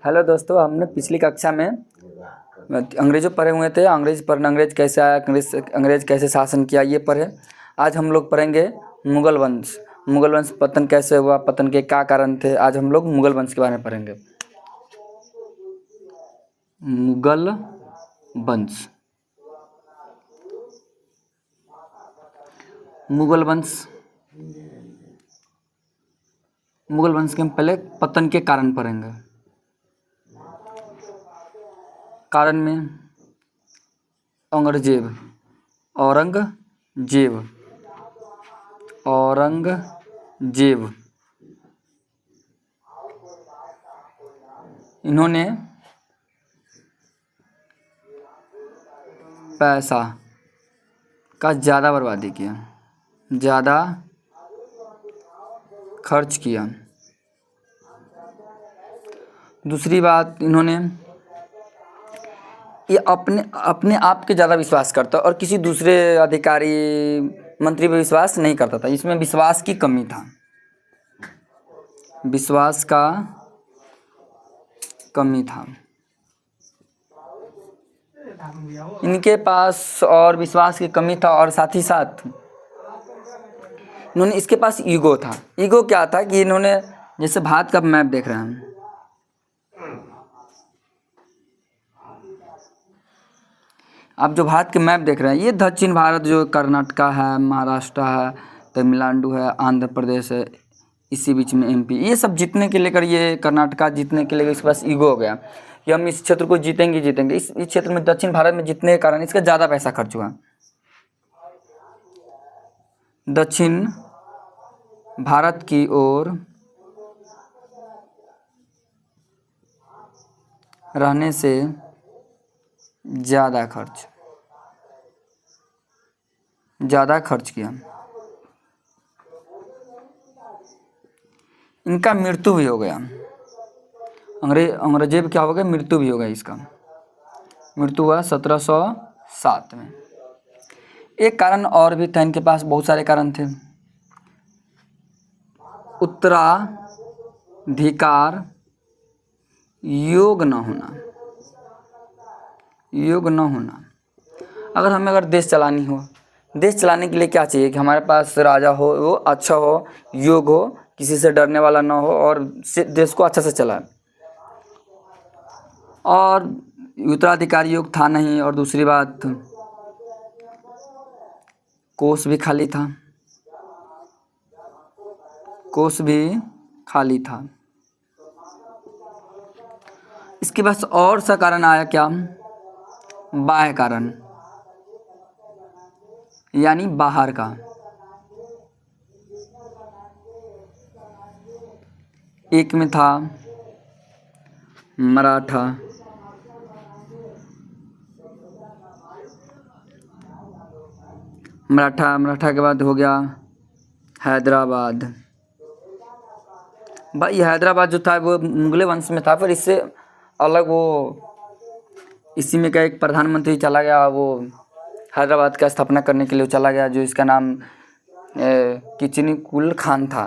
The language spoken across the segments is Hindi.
हेलो दोस्तों, हमने पिछली कक्षा में अंग्रेजों पढ़े हुए थे। अंग्रेज कैसे आया, अंग्रेज कैसे शासन किया, ये पढ़े। आज हम लोग पढ़ेंगे मुगल वंश। मुगल वंश पतन कैसे हुआ, पतन के क्या कारण थे। आज हम लोग मुगल वंश के बारे में पढ़ेंगे। मुगल वंश। मुगल वंश के हम पहले पतन के कारण पढ़ेंगे। कारण में औरंगजेब इन्होंने पैसा का ज़्यादा बर्बादी किया, ज़्यादा खर्च किया। दूसरी बात, इन्होंने ये अपने आप के ज़्यादा विश्वास करता और किसी दूसरे अधिकारी मंत्री पे विश्वास नहीं करता था। इसमें विश्वास की कमी था, विश्वास का कमी था इनके पास, और विश्वास की कमी था। और साथ ही साथ इन्होंने, इसके पास ईगो था। ईगो क्या था कि इन्होंने, जैसे भारत का मैप देख रहे हैं, आप जो भारत के मैप देख रहे हैं, ये दक्षिण भारत जो कर्नाटका है, महाराष्ट्र है, तमिलनाडु है, आंध्र प्रदेश है, इसी बीच में एमपी, ये सब जीतने के लेकर, ये कर्नाटका जीतने के लिए इसके पास ईगो हो गया कि हम इस क्षेत्र को जीतेंगे। इस क्षेत्र में, दक्षिण भारत में जीतने के कारण इसका ज़्यादा पैसा खर्च हुआ। दक्षिण भारत की ओर रहने से ज़्यादा खर्च किया। इनका मृत्यु भी हो गया। औरंगजेब क्या हो गया, मृत्यु भी हो गया। इसका मृत्यु हुआ 1707 में। एक कारण और भी था, इनके पास बहुत सारे कारण थे। उत्तराधिकार योग न होना। अगर देश चलाने के लिए क्या चाहिए कि हमारे पास राजा हो, वो अच्छा हो, योग हो, किसी से डरने वाला ना हो, और देश को अच्छा से चलाए। और उत्तराधिकारी योग था नहीं। और दूसरी बात, कोष भी खाली था। इसके पास और सा कारण आया, क्या, बाह्य कारण, यानी बाहर का। एक में था मराठा के बाद हो गया हैदराबाद। भाई हैदराबाद जो था वो मुगल वंश में था, फिर इससे अलग वो, इसी में का एक प्रधानमंत्री चला गया, वो हैदराबाद का स्थापना करने के लिए चला गया, जो इसका नाम किचनी कुल खान था।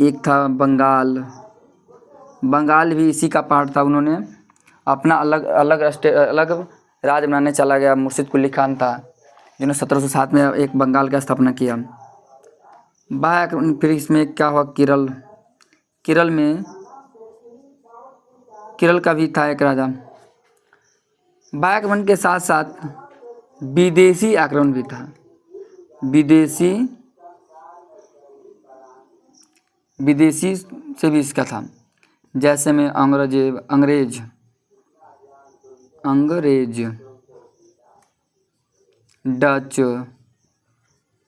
एक था बंगाल भी इसी का पार्ट था। उन्होंने अपना अलग राज्य बनाने चला गया। मुर्शिद कुली खान था, जिन्होंने 1707 में एक बंगाल का स्थापना किया। फिर इसमें क्या हुआ, केरल का भी था एक राजा। बाह्य आक्रमण के साथ साथ विदेशी आक्रमण भी था। विदेशी से भी इसका था, जैसे में अंग्रेज, डच,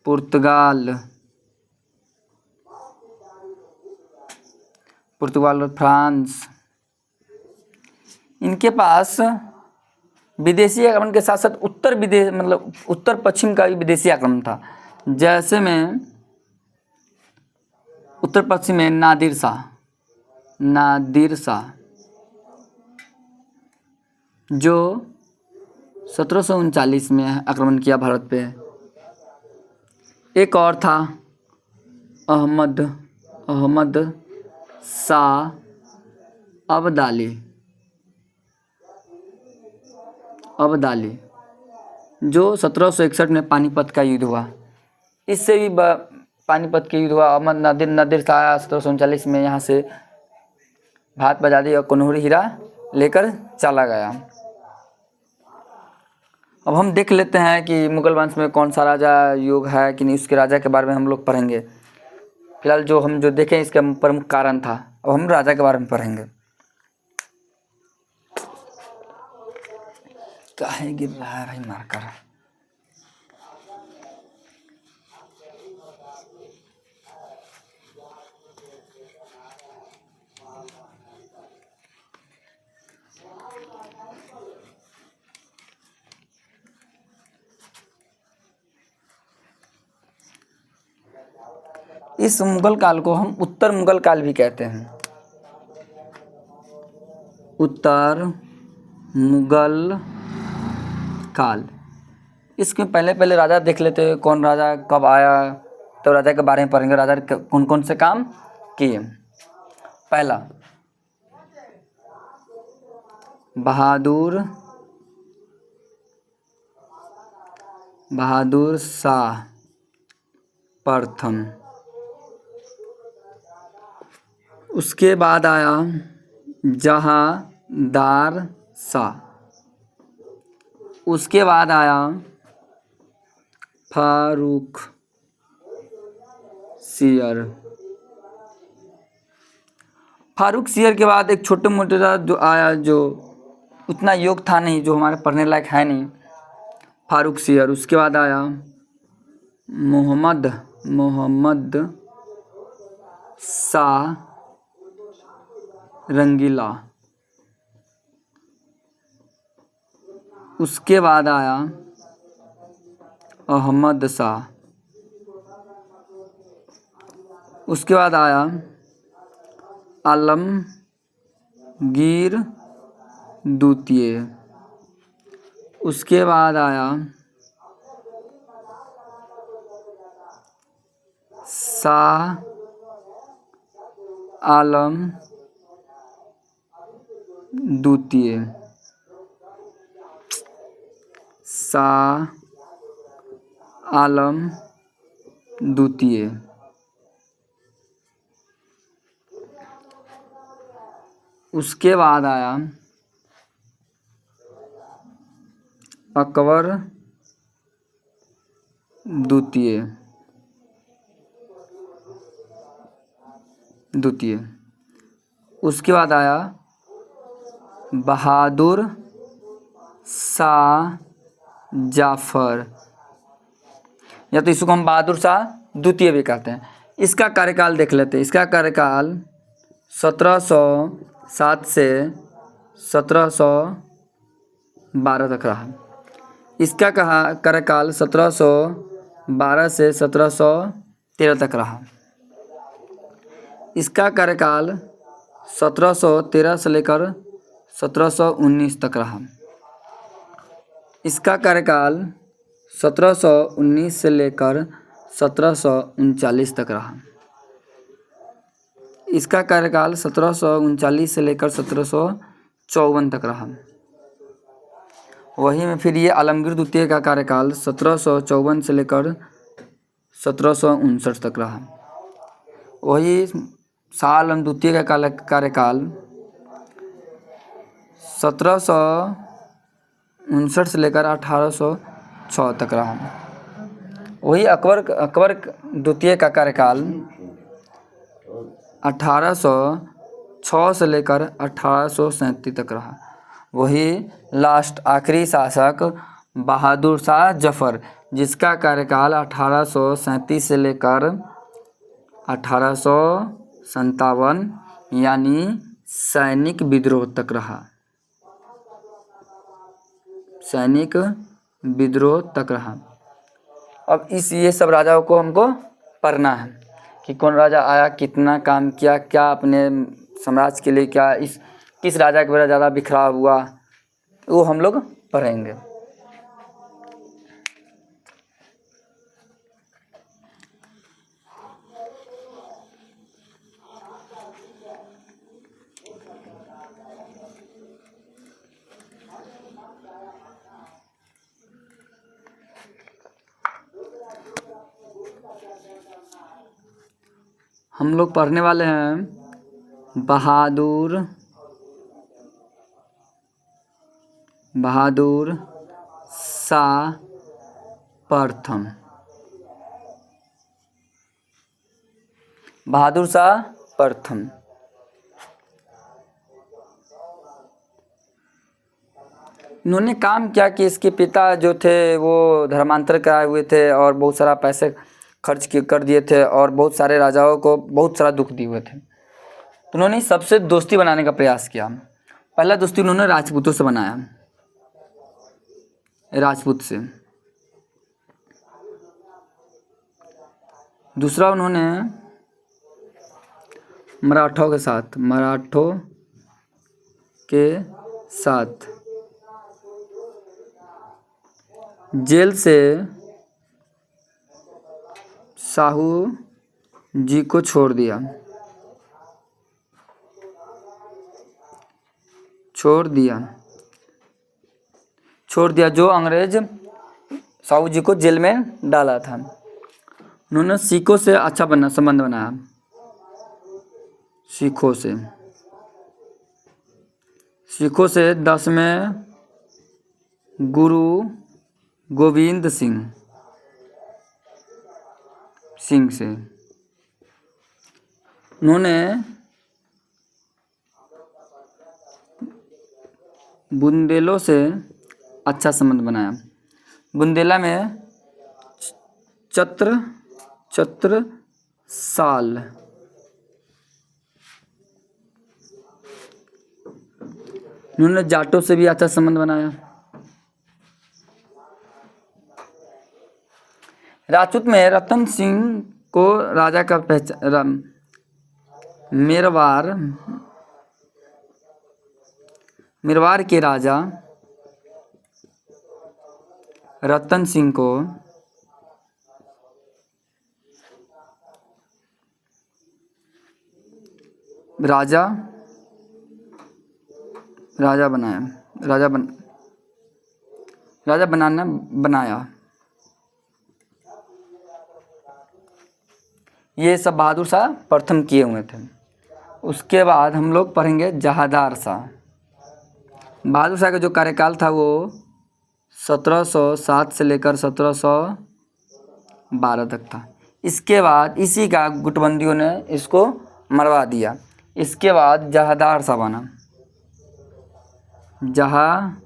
पुर्तगाल और फ्रांस। इनके पास विदेशी आक्रमण के साथ साथ उत्तर पश्चिम का भी विदेशी आक्रमण था। जैसे में उत्तर पश्चिम में नादिर शाह जो 1739 में आक्रमण किया भारत पे। एक और था अहमद शाह अब्दाली, अब्दाली जो 1761 में पानीपत का युद्ध हुआ, इससे भी पानीपत के युद्ध हुआ। अहमद नादिर नादिर शाह 1739 में यहाँ से भारत बजा दी और कन्हौरी हीरा लेकर चला गया। अब हम देख लेते हैं कि मुगल वंश में कौन सा राजा योग है कि नहीं, उसके राजा के बारे में हम लोग पढ़ेंगे। फिलहाल जो हम देखें इसका प्रमुख कारण था, अब हम राजा के बारे में पढ़ेंगे। काहे गिर रहा है भाई मारकर। इस मुगल काल को हम उत्तर मुगल काल भी कहते हैं। उत्तर मुगल काल। इसके पहले पहले राजा देख लेते हैं, कौन राजा कब आया, तो राजा के बारे में पढ़ेंगे। राजा कौन कौन से काम किए। पहला बहादुर शाह प्रथम। उसके बाद आया जहांदार शाह। उसके बाद आया फारूक सियर। फारूक सियर के बाद एक छोटे मोटे जो आया, जो उतना योग था नहीं, जो हमारे पढ़ने लायक है नहीं, फारूक सियर। उसके बाद आया मोहम्मद शाह रंगीला। उसके बाद आया अहमद शाह। उसके बाद आया आलमगीर द्वितीय। उसके बाद आया शाह आलम द्वितीय। शाह आलम द्वितीय। उसके बाद आया अकबर द्वितीय। उसके बाद आया बहादुर शाह जाफर, या तो इसको हम बहादुर शाह द्वितीय भी कहते हैं। इसका कार्यकाल देख लेते हैं। इसका कार्यकाल 1707 से 1712 तक रहा। इसका कार्यकाल 1712 से 1713 तक रहा। इसका कार्यकाल 1713 से लेकर 1719 तक रहा। इसका कार्यकाल 1719 से लेकर 1739 तक रहा। इसका कार्यकाल 1739 से लेकर 1754 तक रहा। वही में फिर ये आलमगीर द्वितीय का कार्यकाल 1754 से लेकर 1759 तक रहा। वही शाह आलम द्वितीय का कार्यकाल 1759 से लेकर 1806 तक रहा। वही अकबर द्वितीय का कार्यकाल 1806 से लेकर 1837 तक रहा। वही लास्ट आखिरी शासक बहादुर शाह जफर, जिसका कार्यकाल 1837 से लेकर 1857 यानी सैनिक विद्रोह तक रहा। सैनिक विद्रोह तक रहा। अब ये सब राजाओं को हमको पढ़ना है कि कौन राजा आया, कितना काम किया, क्या अपने साम्राज्य के लिए, क्या किस राजा के वजह ज़्यादा बिखराव हुआ, वो हम लोग पढ़ेंगे। हम लोग पढ़ने वाले हैं बहादुर शाह प्रथम। बहादुर शाह प्रथम इन्होंने काम क्या कि इसके पिता जो थे वो धर्मांतर कराए हुए थे और बहुत सारा पैसे कर दिए थे और बहुत सारे राजाओं को बहुत सारा दुख दिए हुए थे। तो उन्होंने सबसे दोस्ती बनाने का प्रयास किया। पहला दोस्ती उन्होंने राजपूतों से बनाया, राजपूत से। दूसरा उन्होंने मराठों के साथ जेल से साहू जी को छोड़ दिया जो अंग्रेज साहू जी को जेल में डाला था। उन्होंने सिखों से अच्छा संबंध बनाया, सिखों से 10वें गुरु गोविंद सिंह से उन्होंने बुंदेलों से अच्छा संबंध बनाया। बुंदेला में छत्रसाल उन्होंने जाटों से भी अच्छा संबंध बनाया। राजपूत में रतन सिंह को राजा का पहचान मेरवार के राजा रतन सिंह को राजा बनाया। ये सब बहादुर शाह प्रथम किए हुए थे। उसके बाद हम लोग पढ़ेंगे जहादार शाह। बहादुर शाह का जो कार्यकाल था वो 1707 से लेकर 1712 तक था। इसके बाद इसी का गुटबंदियों ने इसको मरवा दिया। इसके बाद जहादार शाह बना। जहादार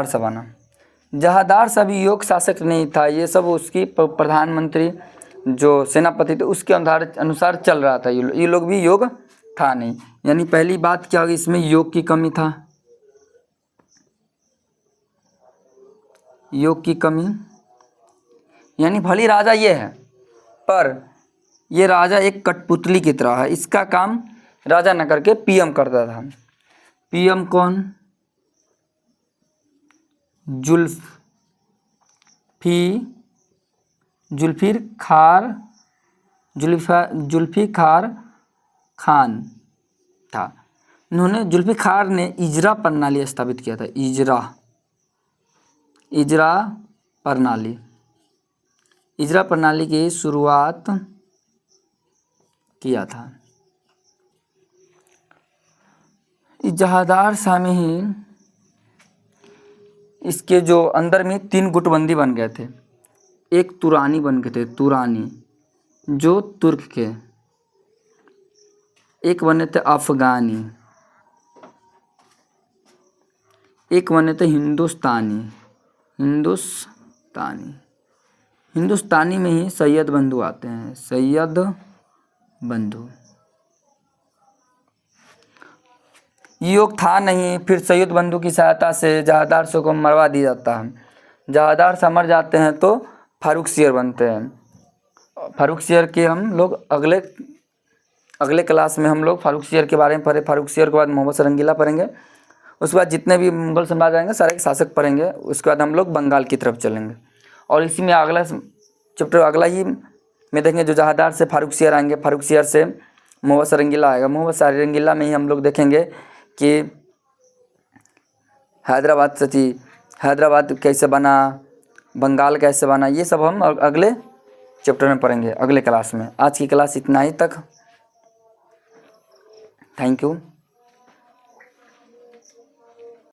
शाह बना। जहादार शाह भी योग शासक नहीं था, ये सब उसकी प्रधानमंत्री जो सेनापति थे उसके अनुसार चल रहा था। ये लोग भी योग था नहीं। यानी पहली बात क्या होगी, इसमें योग की कमी था। योग की कमी यानी भली राजा ये है, पर ये राजा एक कठपुतली की तरह है। इसका काम राजा न करके पीएम करता था। पीएम कौन? जुल्फिकार खान था। इन्होंने जुल्फिकार ने इजरा प्रणाली स्थापित किया था। इजरा प्रणाली की शुरुआत किया था। जहादार शाह में ही इसके जो अंदर में 3 गुटबंदी बन गए थे। एक तुरानी बन गए थे, तुरानी जो तुर्क के, एक बने थे अफगानी, एक बने थे हिंदुस्तानी में ही सैयद बंधु आते हैं। सैयद बंधु योग था नहीं, फिर सैयद बंधु की सहायता से जहादार शाह को मरवा दिया जाता है। जहादार शाह मर जाते हैं तो फारुखसियर बनते हैं। फारुखसियर के हम लोग अगले क्लास में हम लोग फारुखसियर के बारे में पढ़े। फारुखसियर के बाद मोहम्मद रंगीला पढ़ेंगे। उसके बाद जितने भी मुगल साम्राज्य आएंगे सारे शासक पढ़ेंगे। उसके बाद हम लोग बंगाल की तरफ चलेंगे और इसी में अगला चैप्टर अगला ही में देखेंगे जो जहादार से फारुखसियर आएंगे, फारुखसियर से मोहम्मद रंगीला आएगा। मोहम्मद रंगीला में ही हम लोग देखेंगे कि हैदराबाद से थी, हैदराबाद कैसे बना, बंगाल कैसे बना, ये सब हम अगले चैप्टर में पढ़ेंगे, अगले क्लास में। आज की क्लास इतना ही तक। Thank you.